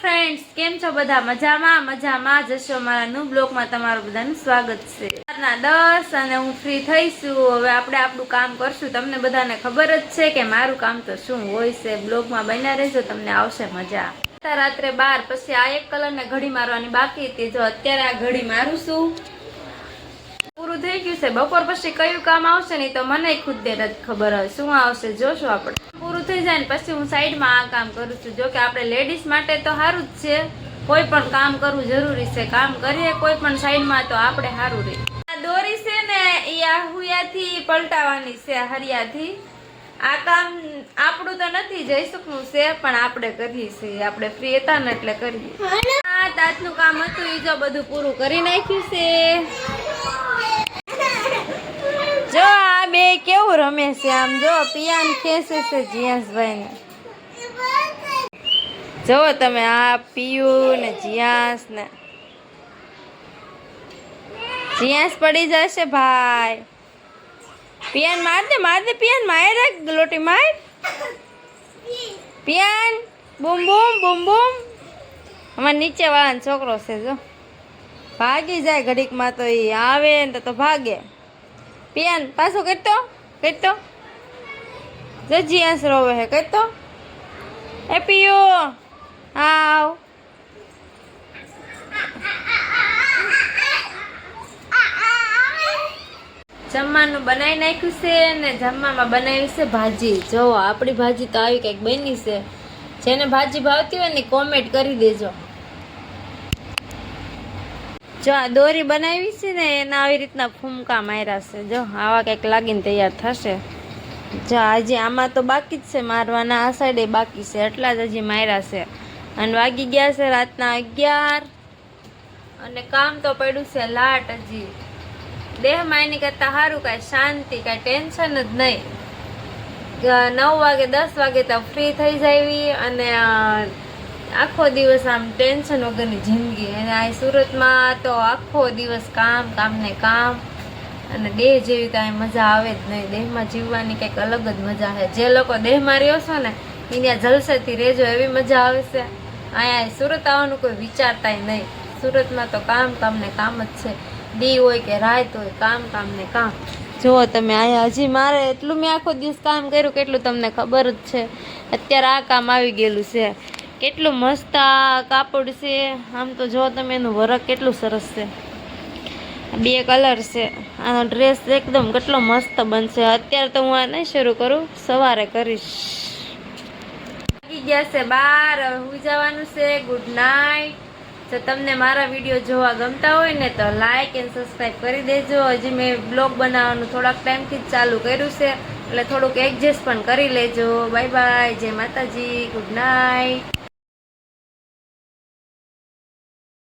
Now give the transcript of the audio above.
Friends, કેમ છો બધા? મજામાં જશો. મારા ન્યુ બ્લોગમાં તમારું બધાનું સ્વાગત છે. રાતના 10 અને હું ફ્રી થઈશું. હવે આપણે આપણું કામ કરશું. તમને બધાને ખબર જ છે કે મારું કામ તો શું હોય છે. બ્લોગમાં બન્યા રહેજો, તમને આવશે મજા. રાત્રે 12 પછી આ એક કલરને ઘડી મારવાની બાકી હતી. જો અત્યારે આ ઘડી મારું છું. પૂરું થઈ ગયું છે. બપોર પછી કયું કામ આવશે ને તો મને ખુદ ને નથી ખબર હોય શું આવશે. જોશું આપણે. પૂરું થઈ જાય ને પછી હું સાઈડમાં આ કામ કરું છું. જો કે આપણે લેડીઝ માટે તો સારું જ છે. કોઈ પણ કામ કરવું જરૂરી છે. કામ કરીએ કોઈ પણ સાઈડમાં તો આપણે સારું રહે. આ દોરી છે ને એ આહુયાથી પલટાવાની છે, હરિયાથી. આ કામ આપણું તો નથી, જઈશું છે પણ આપણે કરીએ છીએ. આપણે ફ્રી હતા ને એટલે કરીએ. આ તાતનું કામ હતું એ જો બધું પૂરું કરી નાખ્યું છે. જો આ બે કેવું રમે છે. આમ જો પિયાન ખેંચે છે જીયાસભાઈ ને. જો તમે આ પિયુ ને જીયાસ ને. જીયાસ પડી જશે ભાઈ. પિયાન માર દે પિયાન માર લોટી માર. પિયાન બૂમ બૂમ બૂમ બૂમ. અમાર નીચે વાળાનો છોકરો છે જો. ભાગી જાય ઘડીકમાં તો એ આવે ને તો ભાગે. પિયાન પાછું કરતો જો જીયાસ રોવે હે કરતો. એ પિયો આવ. જમવાનું બનાવી નાખ્યું છે ને જમવામાં બનાવી છે ભાજી. જો આપણી ભાજી તો આવી કંઈક બની છે. જેને ભાજી ભાવતી હોય ને કોમેન્ટ કરી દેજો. જો આ દોરી બનાવી છે ને એના આવી રીતના ફૂમકા માર્યા છે. જો આવા કંઈક લાગીને તૈયાર થશે. જો હજી આમાં તો બાકી જ છે મારવાના. આ સાઈડે બાકી છે એટલા જ હજી માર્યા છે. અને વાગી ગયા છે રાતના 11 અને કામ તો પડ્યું છે લાટ. હજી દેહમાં એની કરતાં સારું, કાંઈ શાંતિ, કાંઈ ટેન્શન જ નહીં. 9 વાગે 10 વાગે તો ફ્રી થઈ જાય અને આખો દિવસ આમ ટેન્શન વગરની જિંદગી. અને આ સુરતમાં તો આખો દિવસ કામ ને કામ. અને દેહ જેવી તો મજા આવે જ નહીં. દેહમાં જીવવાની કંઈક અલગ જ મજા છે. જે લોકો દેહમાં રહ્યો છો ને ત્યાં જલસેથી રહેજો, એવી મજા આવે છે. અહીંયા સુરત આવવાનું કોઈ વિચારતાય નહીં. સુરતમાં તો કામ ને કામ જ છે. દી હોય કે રાત હોય, કામ ને કામ. જુઓ તમે અહીંયા હજી મારે એટલું મેં આખો દિવસ કામ કર્યું કેટલું તમને ખબર જ છે. અત્યારે આ કામ આવી ગયેલું છે. કેટલું મસ્ત આ કાપડ છે. આમ તો જો તમે એનું વર્ક કેટલું સરસ છે. 2 કલર છે. આનો ડ્રેસ એકદમ કેટલો મસ્ત બનશે. અત્યારે તો હું આ નહીં શરૂ કરું, સવારે કરીશ. વાગી ગયા છે 12. સુઈ જવાનું છે. Good night. જો તમને મારા વિડીયો જોવા ગમતા હોય ને તો લાઈક એન્ડ સબસ્ક્રાઈબ કરી દેજો. હજી મેં બ્લોગ બનાવવાનું થોડાક ટાઈમથી જ ચાલુ કર્યું છે એટલે થોડુંક એડજસ્ટ પણ કરી લેજો. Bye bye. જય માતાજી. Good night.